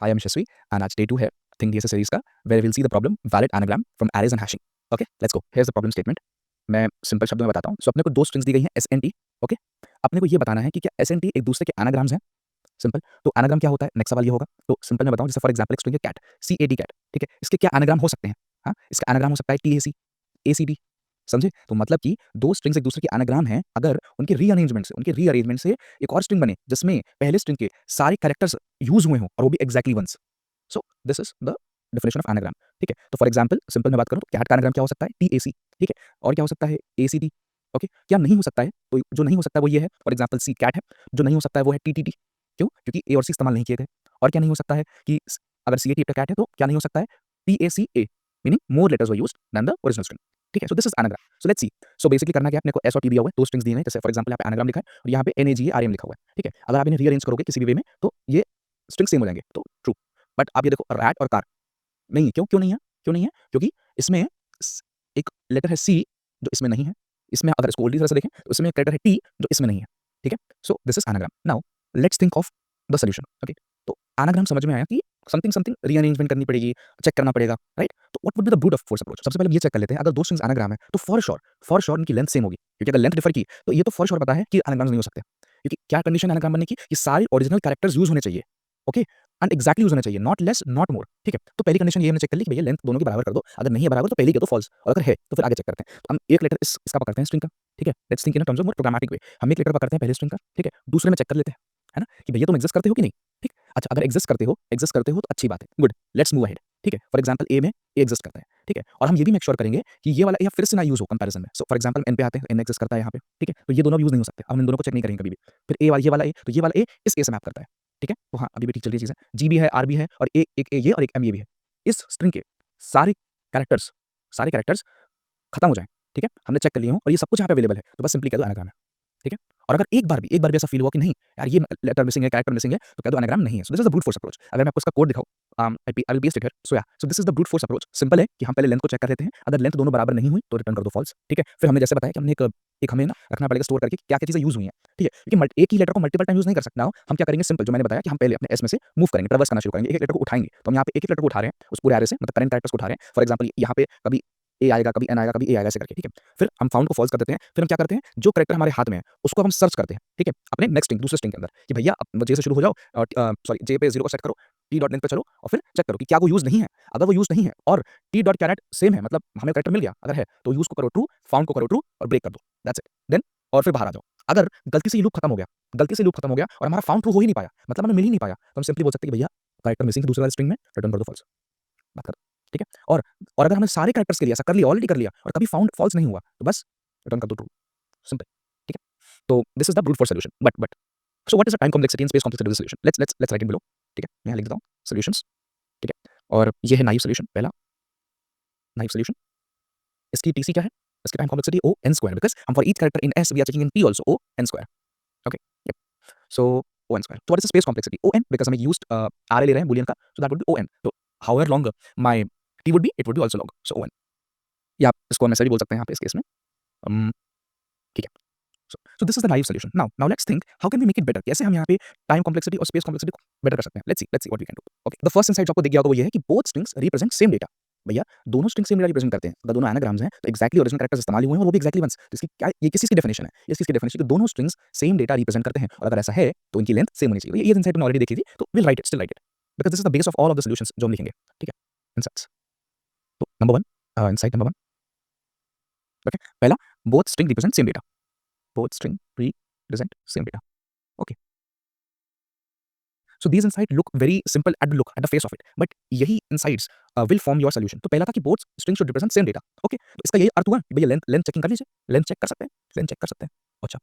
I am Yashasvi, and आज day 2 है think DSA series का where will see the problem valid anagram from arrays and hashing. Okay, let's go. Here's the problem statement. मैं simple शब्दों में बताता हूँ. सो अपने को दो स्ट्रिंग्स दी गई हैं एस एन टी. ओके, अपने को ये बताना है कि क्या एस एन टी एक दूसरे के एनाग्राम्स हैं. सिंपल. तो एनाग्राम क्या होता है, नेक्स्ट सवाल ये होगा. तो सिंपल मैं बताऊँ, जैसे फॉर एग्जाम्पल एक स्ट्रिंग है cat, C A D cat. ठीक है, इसके क्या एनाग्राम हो सकते हैं. हाँ, इसका एनाग्राम हो सकता है T A C, A C D. समझे? तो मतलब कि दो स्ट्रिंग्स एक दूसरे के एनाग्राम हैं अगर उनके रीअरेंजमेंट से एक और स्ट्रिंग बने जिसमें पहले स्ट्रिंग के सारे कैरेक्टर्स यूज हुए हों और वो भी exactly once. So this is the definition of anagram. ठीक है, तो फॉर एग्जाम्पल सिंपल में बात करूँ तो कैट का एनाग्राम क्या हो सकता है, टी ए सी. ठीक है, और क्या हो सकता है, ए सी डी. ओके, क्या नहीं हो सकता है, तो जो नहीं हो सकता है वो ये है. फॉर एग्जाम्पल सी कैट है, जो नहीं हो सकता है वो है टी टी टी. क्यों? क्योंकि ए और सी इस्तेमाल नहीं किए गए. और क्या नहीं हो सकता है कि अगर सी ए टी कैट है तो क्या नहीं हो सकता है, P A C A, meaning more letters were used than the original string. ठीक है, so this is anagram. So let's see. So basically करना क्या है, अपने को एस और टी दिया हुआ है, दो स्ट्रिंग्स दिए हैं. जैसे फॉर एग्जाम्पल यहाँ पे एनाग्राम लिखा है और यहाँ पे N A G R M लिखा हुआ है. ठीक है, अगर आप इन्हें रीअरेंज करोगे किसी भी वे में तो ये स्ट्रिंग सेम हो जाएंगे, तो ट्रू. बट आप ये देखो, रैट और कार नहीं है. क्यों नहीं है? क्यों नहीं है? क्योंकि इसमें एक लेटर है सी जो इसमें नहीं है. इसमें अगर इसको उल्टी तरह से देखें तो इसमें एक लेटर है टी जो इसमें नहीं है. ठीक है, so this is anagram. Now let's think of the solution. Okay, तो एनाग्राम समझ में आया कि समथिंग समथिंग रीअरेंजमेंट करनी पड़ेगी, चेक करना पड़ेगा, राइट? तो what would be the brute of force approach. सबसे पहले ये चेक कर लेते हैं, अगर दो स्ट्रिंग्स एनाग्राम है तो फॉर श्योर उनकी लेंथ सेम होगी. क्योंकि अगर लेंथ डिफर की तो ये तो फॉर श्योर पता है कि एनाग्राम्स नहीं हो सकते. क्योंकि क्या कंडीशन एनाग्राम बनने की, कि सारे ओरिजिनल कैरेक्टर्स यूज होने चाहिए. ओके, एंड एक्जैक्टली यूज होना चाहिए, नॉट लेस नॉट मोर. ठीक है, तो पहली कंडीशन ये हमने चेक कर ली कि भैया लेंथ दोनों की बराबर कर दो. अगर नहीं है बराबर तो पहली कह दो फॉल्स, और अगर है तो फिर आगे चेक करते हैं. तो हम एक लेटर इसका पकड़ते हैं स्ट्रिंग का. ठीक है, let's think in terms of more programmatic way. हम एक लेटर पकड़ते हैं पहले स्ट्रिंग का. ठीक है, दूसरे में चेक कर लेते हैं, है ना, कि भैया तुम एग्जिस्ट करते हो कि नहीं. ठीक, अच्छा अगर एग्जिस्ट करते हो तो अच्छी बात है, गुड, लेट्स मूव अहेड. ठीक है, फॉर एग्जांपल ए में ए एग्जिस्ट करता है. ठीक है, और हम ये भी मेक श्योर करेंगे कि ये वाला ए फिर से ना यूज हो कंपैरिजन में. सो फॉर एग्जांपल एन पे आते हैं, एन एग्जिस्ट करता है यहाँ पे. ठीक है, तो ये दोनों यूज नहीं हो सकते. अब हम इन दोनों को चेक नहीं करेंगे कभी भी. फिर ए वाला, ये वाला ए, तो ये वाला ए इस ए से मैप करता है. ठीक है, तो हाँ अभी भी ठीक चल रही है चीजें. जी भी है, आर भी है, और ए एक ए ये और एक एम ये भी है. इस स्ट्रिंग के सारे कैरेक्टर्स खत्म हो जाएं. ठीक है, हमने चेक कर लिए हों और ये सब कुछ यहाँ पे अवेलेबल है, तो बस सिंपली कह दो एनाग्राम है. ठीक है, और अगर एक बार भी ऐसा फील हुआ कि नहीं यार ये लेटर मिसिंग है, कैरेक्टर मिसिंग है, तो कह दो एनाग्राम नहीं है. So this is the brute force approach. अगर मैं आपको इसका कोड दिखाऊं, I will paste it here. So this is the brute force approach. Simple है कि हम पहले लेंथ को चेक कर लेते हैं. अगर लेंथ दोनों बराबर नहीं हुई तो रिटर्न कर दो फॉल्स. ठीक है, फिर हमने जैसे बताया कि हमने एक हमें ना रखना पड़ेगा स्टोर करके क्या क्या चीजें यूज हुई हैं. ठीक है, क्योंकि एक ही लेटर को मल्टीपल टाइम यूज नहीं कर सकता हो. हम क्या करेंगे, सिंपल जो मैंने बताया कि हम पहले अपने एस में से मूव करेंगे, ट्रैवर्स करना शुरू करेंगे, एक एक लेटर को उठाएंगे. तो हम यहाँ पे एक एक लेटर को उठा रहे हैं उस पूरे एरे से, मतलब करंट कैरेक्टर्स को उठा रहे हैं. फॉर एग्जांपल यहाँ पे कभी ए आएगा, कभी एन आएगा, कभी ए आएगा, ऐसे करके. ठीक है, फिर हम फाउंड को फॉल्स कर देते हैं. फिर हम क्या करते हैं, जो कैरेक्टर हमारे हाथ में है उसको हम सर्च करते हैं. ठीक है, अपने नेक्स्ट स्ट्रिंग, दूसरे स्ट्रिंग के अंदर, कि भैया जे से शुरू हो जाओ, सॉरी जे पे 0 को सेट करो, टी डॉट लेंथ पे चलो और फिर चेक करो कि क्या वो यूज नहीं है. अगर वो यूज नहीं है और टी डॉट कैरेट सेम है, मतलब हमें कैरेक्टर मिल गया, अगर है तो यूज को करो ट्रू, फाउंड को करो ट्रू और ब्रेक कर दो. That's it. देन और फिर बाहर आ जाओ. अगर गलती से ये लूप खत्म हो गया और हमारा फाउंड ट्रू हो ही नहीं पाया, मतलब हमें मिल ही नहीं पाया, तो हम सिंपली बोल सकते हैं कि भैया कैरेक्टर मिसिंग दूसरे वाले स्ट्रिंग में, रिटर्न कर दो फॉल्स. बात खत्म. ठीक है, और अगर हमने सारे कैरेक्टर्स के लिए ऐसा कर लिया, ऑलरेडी कर लिया, और कभी फाउंड फॉल्स नहीं हुआ, तो बस रिटर्न कर दो ट्रू. सिंपल. ठीक है, तो this is the brute force solution. But so what is the time complexity and space complexity of the solution. Let's write it below. ठीक है, मैं यहाँ लिख देता हूँ सॉल्यूशंस. ठीक है, और ये है नाइव सॉल्यूशन. पहला नाइव सॉल्यूशन, इसकी टीसी क्या है, इसकी time complexity O N square, because हम for each character in S we are checking in T also O N square. Okay, yup. So O N square. तो what is the space complexity, O N, because हम used array ले रहे हैं boolean का, so that would be O N. तो however long my T would be, it would be also long. So O N, या आप इसको हम ऐसे भी बोल सकते हैं यहाँ पे इस केस में. ठीक है, so this is the naive solution. Now let's think how can we make it better. कैसे हम यहाँ पे टाइम कॉम्प्लेक्सिटी और स्पेस कॉम्प्लेक्सिटी को बेटर कर सकते हैं. Let's see what we can do. Okay, the first insight जो आपको दिख गया होगा वो ये है कि both strings represent same data. भैया दोनों स्ट्रिंग सेम डेटा रिप्रेजेंट करते हैं. अगर दोनों एनाग्राम्स हैं तो एक्जैक्टली ओरिजिनल कैरेक्टर्स इस्तेमाल हुए हैं और वो भी एक्जैक्टली वंस. तो इसकी क्या, ये किस चीज की डेफिनेशन है, ये इसकी डेफिनेशन कि दोनों स्ट्रिंग्स सेम डेटा रिप्रेजेंट करते हैं, और अगर ऐसा है तो इनकी लेंथ सेम होनी चाहिए. ये इंसाइट हमने ऑलरेडी देखी थी, तो will write it, still right it, because this is the base of all of the solutions जो हम लिखेंगे. ठीक है, इंसाइट्स. तो नंबर 1, इंसाइट नंबर 1. ओके, पहला, both string represent same data. Both string represent same data. Okay. So these insights look very simple at the look, at the face of it, but यही insights will form your solution. तो पहला था कि both strings should represent same data. Okay, तो इसका यही अर्थ हुआ कि भैया लेंथ चेकिंग कर लीजिए, लेंथ चेक कर सकते हैं, लेंथ चेक कर सकते हैं. अच्छा,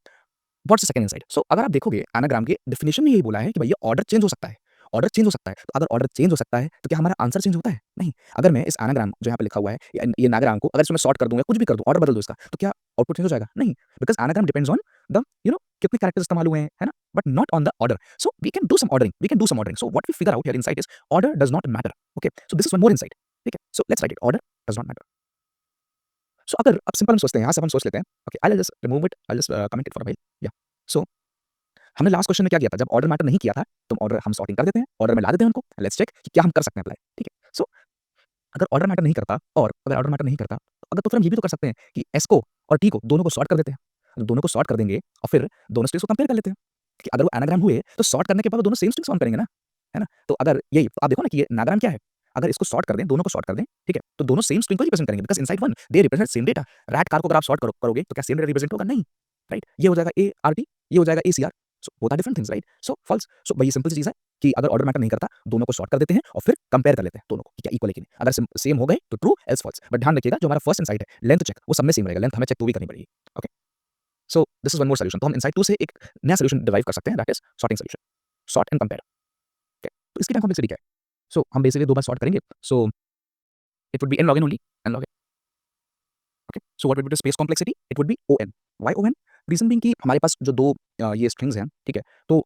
व्हाट्स द सेकंड इनसाइट. सो अगर आप देखोगे एनाग्राम के डेफिनेशन में यही बोला है कि भैया ऑर्डर चेंज हो सकता है. ऑर्डर चेंज हो सकता है, तो अगर ऑर्डर चेंज हो सकता है तो क्या हमारा आंसर चेंज होता है? नहीं. अगर मैं इस एनाग्राम जो यहाँ पे लिखा हुआ है, ये एनाग्राम को अगर इसमें सॉर्ट कर दूं या कुछ भी कर दूं, ऑर्डर बदल दूं इसका, तो क्या आउटपुट चेंज हो जाएगा? नहीं, because anagram depends on the कितने कैरेक्टर्स इस्तेमाल हुए हैं, है ना, but not on the order. So we can do some ordering. So what we figure out here insight is order does not matter. Okay, so this is one more insight. ठीक है, so let's write it, order does not matter. So अगर अब simple हम सोचते हैं, यहाँ से हम सोच लेते हैं. Okay, I will just remove it, I will just comment it for a while. या, सो हमने लास्ट क्वेश्चन में क्या किया था, जब ऑर्डर मैटर नहीं किया था तो ऑर्डर हम सॉर्टिंग कर देते हैं, ऑर्डर में ला देते हैं उनको, लेट्स चेक कि क्या हम कर सकते हैं अप्लाई, ठीक है। सो अगर ऑर्डर मैटर नहीं करता और अगर ऑर्डर मैटर नहीं करता तो अगर तो फिर हम ये भी तो कर सकते हैं कि एस को और टी को दोनों को सॉर्ट कर देते हैं। तो दोनों को सॉर्ट कर देंगे और फिर दोनों स्ट्रिंग्स को कंपेयर कर लेते हैं कि अगर वो एनाग्राम हुए तो सॉर्ट करने के बाद वो दोनों सेम स्ट्रिंग्स ऑन करेंगे ना, है ना? तो अगर यही तो आप देखो ना कि ये एनाग्राम क्या है, अगर इसको सॉर्ट कर दें, दोनों को सॉर्ट कर दें, ठीक है? तो दोनों सेम स्ट्रिंग को रिप्रेजेंट करेंगे because inside one they represent same data. Rat car को अगर आप सॉर्ट करोगे तो क्या सेम डेटा रिप्रेजेंट होगा? नहीं, राइट? ये हो जाएगा ART, ये हो जाएगा ACR। So both are different things, right? So false. So वही सिंपल सी चीज़ है कि अगर ऑर्डर मैटर नहीं करता, दोनों को सॉर्ट कर देते हैं और फिर कंपेयर कर लेते हैं दोनों को कि क्या इक्वल है कि नहीं। अगर सेम हो गए तो ट्रू एल्स फॉल्स। बट ध्यान रखिएगा जो हमारा फर्स्ट इनसाइट है, लेंथ चेक, वो सब में सेम रहेगा, लेंथ हमें चेक तो भी करनी पड़ेगी। Okay? So this is one more solution. तो हम इनसाइड 2 से एक नया सॉल्यूशन डिराइव कर सकते हैं, that is sorting solution. Sort and compare. Okay? तो इसकी टाइम कॉम्प्लेक्सिटी क्या है? सो हम बेसिकली 2 बार सॉर्ट करेंगे। So it would B n log n only, n log n। Okay? So what would be the space complexity? It would B O(n). Why O(n)? Reason being कि हमारे पास जो 2 ये strings हैं, ठीक है? तो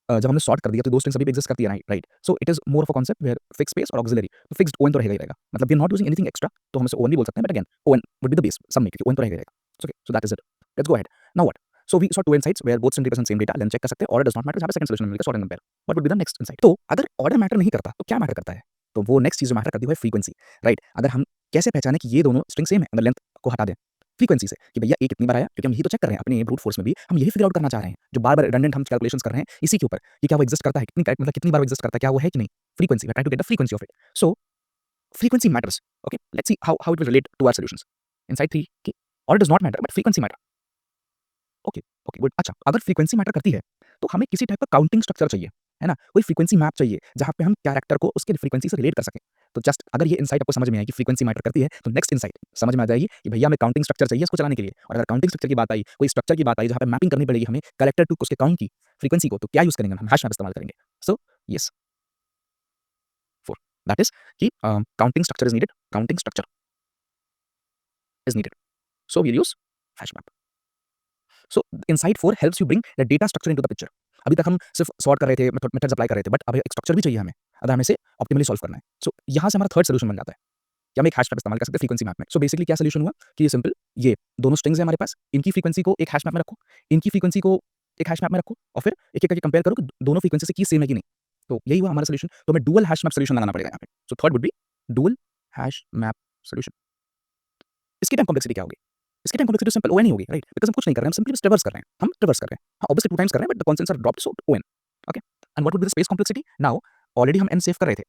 जब हमने सॉर्ट कर दिया तो 2 स्ट्रिंग्स अभी भी एग्जिस्ट करती है, right? So it is more of a concept where fix space और ऑक्सिलरी, तो फिक्स्ड O(n) तो रहेगा ही रहेगा। मतलब we are not using anything extra, तो हम इसे O(n) भी बोल सकते हैं, but again O(n) would be the base sum में, क्योंकि O(n) तो रहेगा ही रहेगा। Okay? So that is it. Let's go ahead. Now what? So we saw 2 insights where both string represent same data, length check कर सकते हैं, order does not matter, जहाँ पे सेकंड सॉल्यूशन मिलेगा, sort and compare. What would be the next inside? तो अगर order matter नहीं करता तो क्या मैटर करता है? तो वो नेक्स्ट चीज़ जो मैटर करती है वो है फ्रीक्वेंसी, राइट? अगर हम कैसे पहचानें कि ये दोनों स्ट्रिंग सेम है, अगर लेंथ को हटा दें? फ्रीक्वेंसी से कि भैया ए कितनी बार आया, क्योंकि हम यही तो चेक कर रहे हैं अपने ब्रूट फोर्स में भी हम यही फिगर आउट करना चाह रहे हैं, जो बार-बार रिडंडेंट हम कैलकुलेशंस कर रहे हैं इसी के ऊपर कि क्या वो एग्जिस्ट करता है, मतलब कितनी बार एग्जिस्ट करता है, क्या वो है कि नहीं? Frequency, we are trying to get the frequency of it. So frequency matters. Okay? Let's see how it will relate to our solutions. Inside 3 कि order does not matter but frequency matter. Okay, okay, good. अच्छा, अगर frequency matter करती है, तो हमें किसी type का counting structure चाहिए, है ना? कोई फ्रीक्वेंसी मैप चाहिए, जहाँ पे हम कैरेक्टर को उसके फ्रीक्वेंसी से रिलेट कर सकें। तो जस्ट अगर ये इनसाइट आपको समझ में आए कि फ्रीक्वेंसी मैटर करती है, तो नेक्स्ट इनसाइट समझ में आ जाएगी कि भैया हमें काउंटिंग स्ट्रक्चर चाहिए इसको चलाने के लिए। और अगर काउंटिंग स्ट्रक्चर की बात आई, कोई स्ट्रक्चर की बात आई, जहाँ पे मैपिंग करनी पड़ेगी हमें कैरेक्टर टू उसके काउंट की फ्रीक्वेंसी को, तो क्या यूज़ करेंगे हम? हैश मैप इस्तेमाल करेंगे। सो येस, 4 दैट इज़ कि counting structure is needed, counting structure is needed. So we'll use hash map. So inside 4 helps you bring the data structure into the picture. अभी तक हम सिर्फ sort कर रहे थे, मेथड्स अप्लाई कर रहे थे, बट अब एक स्ट्रक्चर भी चाहिए हमें, अगर हमें इसे ऑप्टिमली सॉल्व करना है। सो यहाँ से हमारा थर्ड सॉल्यूशन बन जाता है कि हम एक हैश मैप इस्तेमाल कर सकते हैं फ्रीक्वेंसी मैप में। सो बेसिकली क्या सॉल्यूशन हुआ कि ये सिंपल, ये दोनों स्ट्रिंग्स हैं हमारे पास, इनकी फ्रीक्वेंसी को एक हैश मैप में रखो, इनकी फ्रीक्वेंसी को एक हैश मैप में रखो और फिर एक-एक करके कंपेयर करो कि दोनों फ्रीक्वेंसी से की सेम है कि नहीं। तो यही हुआ हमारा सॉल्यूशन। तो हमें डुअल हैश मैप सॉल्यूशन लगाना पड़ेगा यहाँ पे। So third would be dual hash map solution. इसकी टाइम कॉम्प्लेक्सिटी क्या होगी? इसकी टाइम कॉम्प्लेक्सिटी सिंपल O(n) ही होगी, राइट? बिकॉज़ हम कुछ नहीं कर रहे हैं, हम सिंपली बस ट्रैवर्स कर रहे हैं। हम ट्रैवर्स कर रहे हैं। हाँ, ऑब्वियसली 2 टाइम्स कर रहे हैं, but the constants are dropped, so O(n). Okay? And what would be the space complexity? Now already हम n सेव कर रहे थे।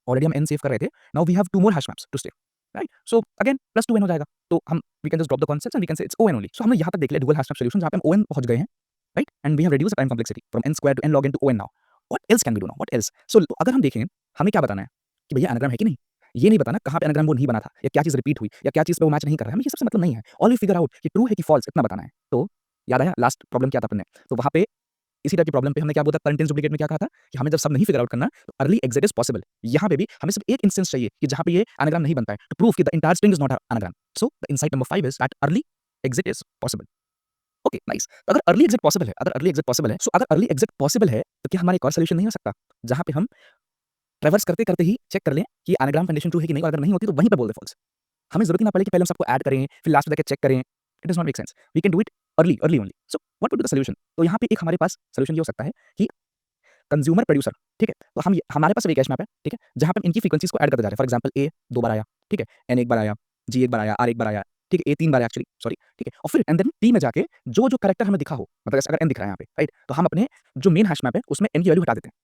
ऑलरेडी हम n सेव कर रहे थे। Now we have 2 more hash maps to save, right? So again plus 2n हो जाएगा। तो हम we can just drop the constants and we can say it's O(n) only. So हमने यहाँ तक देख लिया डुअल हैश मैप सॉल्यूशन, जहाँ पे हम O(n) पहुँच गए हैं, right? And we have reduced the time complexity from n square to n log n to O(n) now. What else can we do now? What else? So अगर हम देखें, हमें क्या बताना है कि भैया एनाग्राम है कि नहीं? ये नहीं बताना कहाँ पे एनाग्राम वो नहीं बना था, या क्या चीज़ रिपीट हुई, या क्या चीज़ पे वो मैच नहीं कर रहा है, हमें ये सबसे मतलब नहीं है। ऑल वी फिगर आउट कि ट्रू है कि फॉल्स, इतना बताना है। तो याद आया लास्ट प्रॉब्लम क्या था अपन ने? तो वहाँ पे इसी टाइप की प्रॉब्लम पे हमने क्या बोला था, करंट टेंस डुप्लीकेट में क्या कहा था कि हमें जब सब नहीं फिगर आउट करना तो अर्ली एग्जिट इज पॉसिबल। यहाँ पे भी हमें सिर्फ एक इंस्टेंस चाहिए कि जहाँ पे ये एनाग्राम नहीं बनता है, टू प्रूव कि the entire string is not anagram. So the insight number 5 is that early exit is possible. Okay, nice. तो अगर अर्ली एग्जिट पॉसिबल है, अगर अर्ली एग्जिट पॉसिबल है, तो क्या हमारा एक और सॉल्यूशन नहीं हो सकता, जहाँ पे हम ट्रैवर्स करते-करते ही चेक कर लें कि एनाग्राम कंडीशन ट्रू है कि नहीं, और अगर नहीं होती तो वहीं पे बोल दें फॉल्स। हमें ज़रूरत ही ना पड़े कि पहले हम सबको ऐड करें, फिर लास्ट में जाके चेक करें। It does not make sense. We can do it early early only. So what would be the solution? तो यहाँ पे एक हमारे पास सॉल्यूशन ये हो सकता है कि कंज्यूमर प्रोड्यूसर, ठीक है? तो हम हमारे पास एक हैश मैप है, ठीक है? जहाँ पे हम इनकी फ्रीक्वेंसीज़ को ऐड करते जा रहे हैं। फॉर एग्जांपल ए 2 बार आया, ठीक है? एन 1 बार आया, जी 1 बार आया, आर 1 बार आया, ठीक है? ए 3 बार आया एक्चुअली, सॉरी, ठीक है? और फिर एंड देन टी में जाके जो कैरेक्टर हमें दिखा हो, मतलब जैसे अगर एन दिख रहा है यहाँ पे, राइट? तो हम अपने जो मेन हैश मैप है उसमें एन की वैल्यू हटा देते हैं।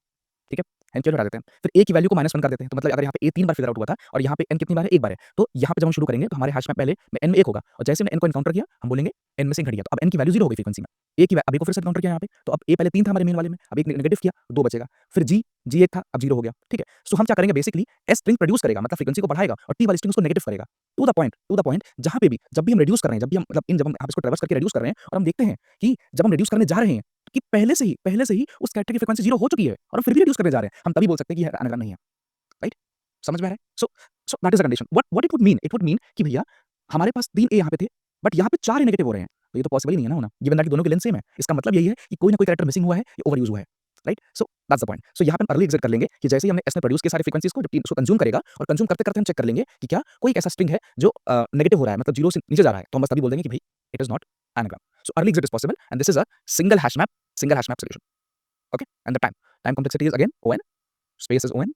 ठीक है? एन की वैल्यू हटा देते हैं। फिर ए की वैल्यू को -1 कर देते हैं। तो मतलब अगर यहाँ पे ए 3 बार फिगर आउट हुआ था और यहाँ पे एन कितनी बार है? 1 बार है। तो यहाँ पे जब हम शुरू करेंगे तो हमारे हैश में पहले एन में 1 होगा और जैसे हमने एन को एनकाउंटर किया, हम बोलेंगे एन में से घट गया। तो अब एन की वैल्यू 0 हो गई फ्रीक्वेंसी में। ए की अभी को फिर से एनकाउंटर किया यहाँ पे, तो अब ए पहले 3 था हमारे मेन वाले में, अब एक नेगेटिव किया, 2 बचेगा। फिर जी 1 था, अब 0 हो गया। ठीक है? सो हम क्या करेंगे बेसिकली एस स्ट्रिंग प्रोड्यूस करेगा, मतलब फ्रीक्वेंसी को बढ़ाएगा और टी वाली स्ट्रिंग उसको नेगेटिव करेगा। टू द पॉइंट जहाँ पे भी जब भी हम रिड्यूस कर रहे हैं, जब हम यहाँ पे इसको ट्रैवर्स करके रिड्यूस कर रहे हैं और हम देखते हैं कि जब हम रिड्यूस करने जा रहे हैं कि पहले से ही उस कैरेक्टर की फ्रीक्वेंसी 0 हो चुकी है और हम फिर भी रिड्यूस करने जा रहे हैं। हम तभी बोल सकते हैं कि ये एनाग्राम नहीं है। राइट? समझ में आ रहा है? So that is the condition. What it would mean? It would mean कि भैया हमारे पास 3 ए यहाँ पे थे, बट यहाँ पे 4 ए नेगेटिव हो रहे हैं। तो ये तो पॉसिबल ही नहीं है ना होना, गिवन दैट कि दोनों की लेंथ सेम है। इसका मतलब यही है कि कोई ना कोई कैरेक्टर मिसिंग हुआ है या ओवर यूज़ हुआ है। Right? So that's the point. So यहाँ पे हम अर्ली एग्जिट कर लेंगे कि जैसे ही हमने एस ने प्रोड्यूस किए सारी फ्रीक्वेंसीज़ को, जब टी उसको कंज्यूम करेगा और कंज्यूम करते-करते हम चेक कर लेंगे कि क्या कोई एक ऐसा स्ट्रिंग है जो नेगेटिव हो रहा है, मतलब 0 से नीचे जा रहा है। तो हम बस तभी बोल देंगे कि भई it is not anagram. So early exit is possible and this is a single hash map single hash map solution. Okay, and the time complexity is again on, space is on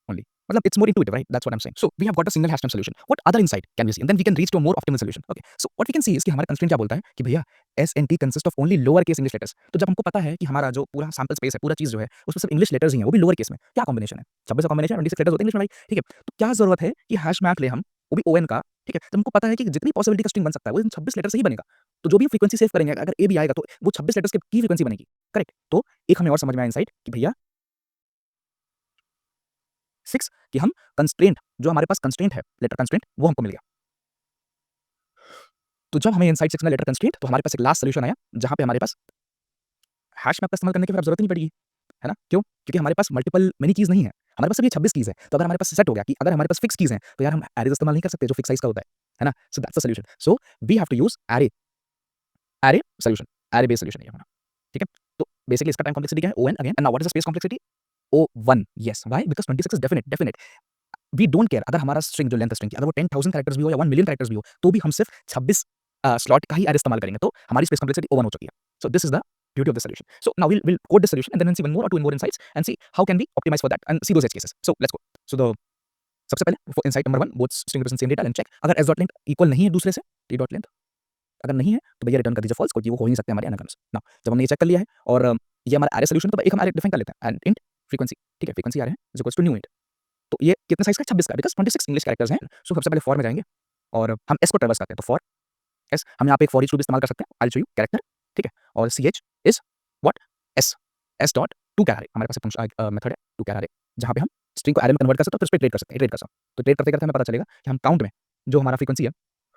only. Matlab, it's more intuitive, right? That's what I'm saying. So we have got a single hash time solution. What other insight can we see? And then we can reach to a more optimal solution. Okay. So what we can see is कि हमारा constraint क्या बोलता है कि भैया SNT consists of only lower case English letters. तो जब हमको पता है कि हमारा जो पूरा sample space है, पूरा चीज जो है, उसमें सिर्फ English letters ही हैं, वो भी lower case में. क्या combination है? 26 का combination 26 letters होते हैं English में भाई. ठीक है. तो क्या जरूरत है कि hash map ले हम, वो भी ON का. ठीक है. जब हमको पता है कि जितनी possibility का string बन सकता है, वो इन 26 letters से ही बनेगा. तो जो भी frequency सेव करेंगे, अगर A भी आएगा तो वो 26 letters की frequency बनेगी. करेक्ट. तो एक हमें और समझ में आया insight कि भैया 6 कि हम कंस्ट्रेंट जो हमारे पास कंस्ट्रेंट है लेटर कंस्ट्रेंट वो हमको मिल गया. तो जब हमें इनसाइड 6 में लेटर कंस्ट्रेंट तो हमारे पास एक लास्ट सॉल्यूशन आया जहां पे हमारे पास हैश मैप का इस्तेमाल करने की फिर अब जरूरत नहीं पड़ेगी, है ना? क्यों? क्योंकि हमारे पास मल्टीपल मेनी कीज नहीं है, हमारे पास सिर्फ ये 26 कीज है. तो अगर हमारे पास सेट हो गया कि अगर हमारे पास फिक्स कीज हैं तो यार हम एरेज इस्तेमाल नहीं कर सकते जो फिक्स साइज का होता है ना? So that's the solution. So we have to use array solution, array based solution है ये हमारा. ठीक है. तो बेसिकली इसका टाइम कॉम्प्लेक्सिटी क्या है? ON again. And now what is the space complexity? O1. Yes. Why? Because 26 is definite. We don't care अगर हमारा स्ट्रिंग जो लेंथ स्ट्रिंग की अगर वो 10,000 कैरेक्टर्स भी हो या 1 मिलियन कैरेक्टर्स भी हो तो भी हम सिर्फ 26 स्लॉट का ही एरे इस्तेमाल करेंगे तो हमारी स्पेस कॉम्प्लेक्सिटी O1 हो चुकी है. So this is the beauty of the solution. So now we'll code this solution and then see one more or two more insights and see how can we optimize for that and see those edge cases. So let's go. So the सबसे पहले for insight number 1 both string represent same data and check अगर s dot length equal नहीं है दूसरे से t dot length अगर नहीं है तो भैया रिटर्न कर दीजिए false क्योंकि वो हो ही नहीं सकते हमारे एनाग्राम्स. नाउ जब हमने ये चेक कर लिया है और ये हमारा एरे सॉल्यूशन तो एक हम एरे डिफाइन कर लेते हैं एंड int frequency. ठीक है. frequency आ रहा है is equals to new int. तो ये कितने साइज का है? 26 का बिकॉज़ 26 इंग्लिश कैरेक्टर्स हैं. सो सबसे पहले फॉर में जाएंगे और हम s को ट्रैवर्स करते हैं तो फॉर s हम यहाँ पे एक फॉर ईच लूप इस्तेमाल कर सकते हैं. I will show you character. ठीक है. और ch is what s dot to char हमारे पास एक मेथड है टू कैर जहाँ पे हम स्ट्रिंग को एरे में कन्वर्ट कर सकते हैं फिर उस पे इटरेट कर सकते हैं तो इटरेट करते करते हमें पता चलेगा कि हम काउंट में जो हमारा फ्रीक्वेंसी है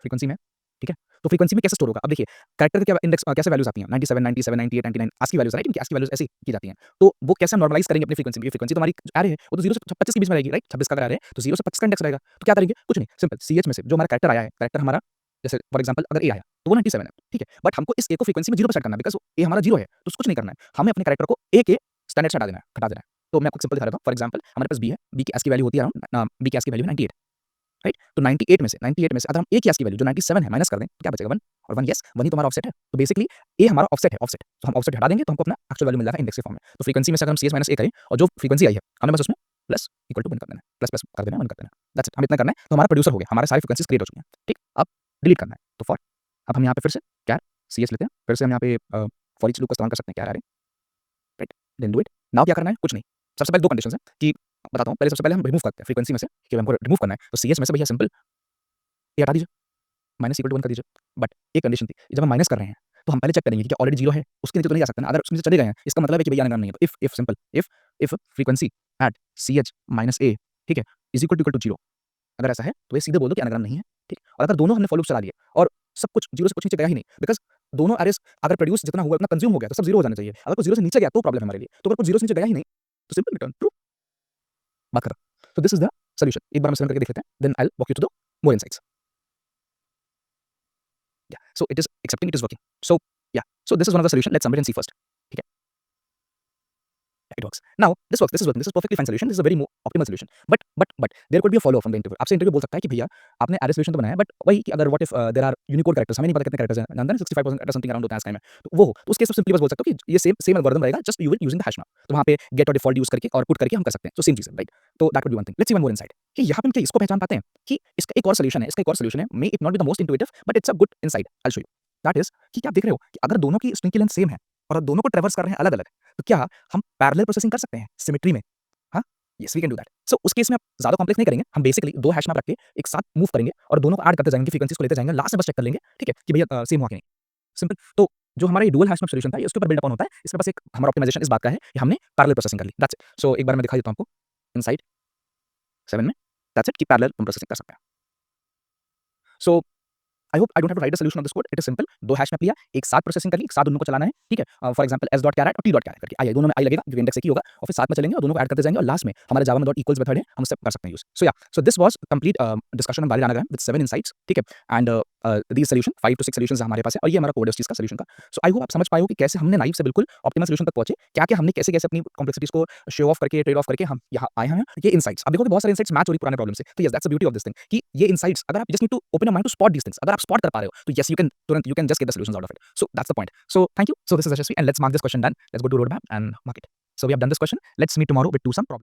फ्रीक्वेंसी में. ठीक है. तो फ्रीक्वेंसी में कैसे स्टोर होगा? अब देखिए कैरेक्टर के क्या इंडेक्स कैसे वैल्यूज आती हैं 97 97 98 99 ASCII वैल्यूज राइट. इनकी ASCII वैल्यूज ऐसी की जाती हैं तो वो कैसे हम नॉर्मलाइज करेंगे अपनी फ्रीक्वेंसी में. फ्रीक्वेंसी तो हमारी एरे है वो तो 0 से 25 के बीच में रहेगी राइट. 26 का अगर एरे है तो 0 से 25 का इंडेक्स रहेगा. तो क्या करेंगे? कुछ नहीं सिंपल ch में से जो हमारा कैरेक्टर आया है कैरेक्टर हमारा जैसे फॉर एग्जांपल अगर a आया तो वो 97 है. ठीक है. बट हमको इस a को फ्रीक्वेंसी में 0 पे सेट करना है बिकॉज़ a हमारा 0 है तो कुछ नहीं करना है. हमें अपने कैरेक्टर को a के स्टैंडर्ड से हटा देना है. तो मैं आपको सिंपल दिखा देता हूं. फॉर एग्जांपल हमारे पास b है b की ASCII वैल्यू होती है अराउंड b की ASCII वैल्यू 98 राइट. तो 98 में से अगर हम a की ASCII वैल्यू जो 97 है माइनस कर दें तो क्या बचेगा 1 और 1 यस 1 ही तो हमारा ऑफसेट है. तो बेसिकली a हमारा ऑफसेट है ऑफसेट तो हम ऑफसेट हटा देंगे तो हमको अपना एक्चुअल वैल्यू मिल जाएगा इंडेक्स के फॉर्म में. तो फ्रीक्वेंसी में से अगर हम cs - a करें और जो फ्रीक्वेंसी आई है हमें बस उसमें प्लस इक्वल टू 1 कर देना है. प्लस प्लस कर देना 1 कर देना. That's it. हम इतना करना है तो हमारा प्रोड्यूसर हो गया. हमारे सारे फ्रीक्वेंसीज क्रिएट हो चुके हैं. ठीक. अब डिलीट करना है तो फॉर अब हम यहाँ पे फिर से क्या cs लेते हैं फिर से हम यहाँ पे फॉर ईच लूप का इस्तेमाल कर सकते हैं क्या array right. Then do it. Now क्या करना है? कुछ नहीं. सबसे पहले दो कंडीशंस हैं कि बताता हूँ. पहले सबसे पहले हम रिमूव करते हैं फ्रीक्वेंसी में से कि हमको रिमूव करना है तो cs में से भैया सिंपल ये हटा दीजिए माइनस इक्वल टू 1 कर दीजिए. बट एक कंडीशन थी जब हम माइनस कर रहे हैं तो हम पहले चेक करेंगे कि क्या ऑलरेडी 0 है उसके नीचे तो नहीं जा सकते ना. अगर उसके नीचे चले गए हैं इसका मतलब है कि भैया एनाग्राम नहीं है. तो if simple if frequency at ch - a ठीक है इज इक्वल टू 0 अगर ऐसा है तो ये सीधे बोल दो कि एनाग्राम नहीं है. ठीक. और अगर दोनों हमने फॉर लूप चला लिए और सब कुछ 0 से कुछ नीचे गया ही नहीं बिकॉज़ दोनों एरेस अगर प्रोड्यूस जितना हुआ उतना कंज्यूम हो गया तो सब 0 हो जाना चाहिए. अगर कुछ 0 से नीचे गया तो प्रॉब्लम है हमारे लिए. तो अगर कुछ 0 से नीचे गया ही नहीं तो सिंपल रिटर्न ट्रू. बात खत्म. So this is the solution. एक बार हम इसमें करके देख लेते हैं then I will walk you through the more insights. Yeah. So it is accepting, it is working. So yeah. So this is one of the solution. Let's submit and see first. Okay. Yeah, it works. Now this works. This is working. This is perfectly fine solution. This is a very more optimal solution. But there could be a follow up from the interview. आपसे interview बोल सकता है कि भैया आपने array solution तो बनाया but वही कि अगर what if there are Unicode characters हमें नहीं पता कितने कैरेक्टर्स हैं जानते हैं 65% कैरेक्टर समथिंग अराउंड होता है इस टाइम में तो वो हो तो उस केस में सिंपली बस बोल सकते हो कि ये सेम एल्गोरिथम रहेगा just you will using the hash map. तो वहां पे गेट और डिफॉल्ट यूज करके और पुट करके हम कर सकते हैं. तो सेम चीज है राइट. तो that would B one thing. Let's see one more insight कि यहाँ पे हम क्या इसको पहचान पाते हैं कि इसका एक और सॉल्यूशन है may it not be the most intuitive but it's a good insight. I will show you. That is कि क्या आप देख रहे हो कि अगर दोनों की स्ट्रिंग की लेंथ सेम है और दोनों को ट्रैवर्स कर रहे हैं अलग अलग तो क्या हम पैरेलल प्रोसेसिंग कर सकते हैं सिमेट्री में? हाँ yes we can do that. So उस केस में आप ज्यादा कॉम्प्लेक्स नहीं करेंगे. हम बेसिकली दो हैश मैप रख के एक साथ मूव करेंगे और दोनों को ऐड करते जाएंगे फ्रीक्वेंसीज को लेते जाएंगे लास्ट में बस चेक कर लेंगे ठीक है कि भैया सेम हुआ कि नहीं. सिंपल. तो जो हमारा ये डुअल हैश मैप सॉल्यूशन था ये उसके ऊपर बिल्ड अप होता है. इसके पास एक हमारा ऑप्टिमाइजेशन इस बात का है कि हमने पैरेलल प्रोसेसिंग कर ली. That's it. सो एक बार मैं दिखा देता हूं आपको इनसाइड 7 में. दैट्स इट कि पैरेलल प्रोसेसिंग कर सकते हैं. So I hope I don't have to write the solution of this code. It is simple. दो हैश मैप लिया एक साथ प्रोसेसिंग कर ली एक साथ दोनों को चलाना है. ठीक है. For example s dot caret और t डॉट कैरेट करके आई दोनों में आई लगेगा क्योंकि इंडेक्स एक ही होगा और फिर साथ में चलेंगे और दोनों को ऐड करते जाएंगे और लास्ट में हमारे जावा में डॉट इक्वल्स मेथड है हम उससे कर सकते हैं यूज. सो या so this was complete discussion on valid anagram with 7 insights. ठीक है. And these solution 5 to 6 solutions हमारे पास है और ये हमारा कोड है उस चीज़ का सोल्यूशन का। सो आई होप आप समझ पाए हो कि कैसे हमने नाइफ से बिल्कुल ऑप्टिमल सोल्यूशन तक पहुँचे, क्या-क्या हमने कैसे-कैसे अपनी कॉम्प्लेक्सिटीज़ को शो ऑफ करके, ट्रेड ऑफ करके हम यहाँ आए हैं। ये इनसाइट्स, अब देखोगे बहुत सारे इनसाइट्स मैच हो रही पुराने प्रॉब्लम से। तो yes that's the beauty of this thing कि ये इनसाइट्स अगर आप just need to open your mind to spot these things, अगर आप स्पॉट कर पा रहे हो तो yes you can just get the solutions out of it. So that's the point. So thank you. So this is Yashasvi and let's mark this question done. Let's go to road map and mark it. So we have done this question. Let's meet tomorrow with 2 some problems.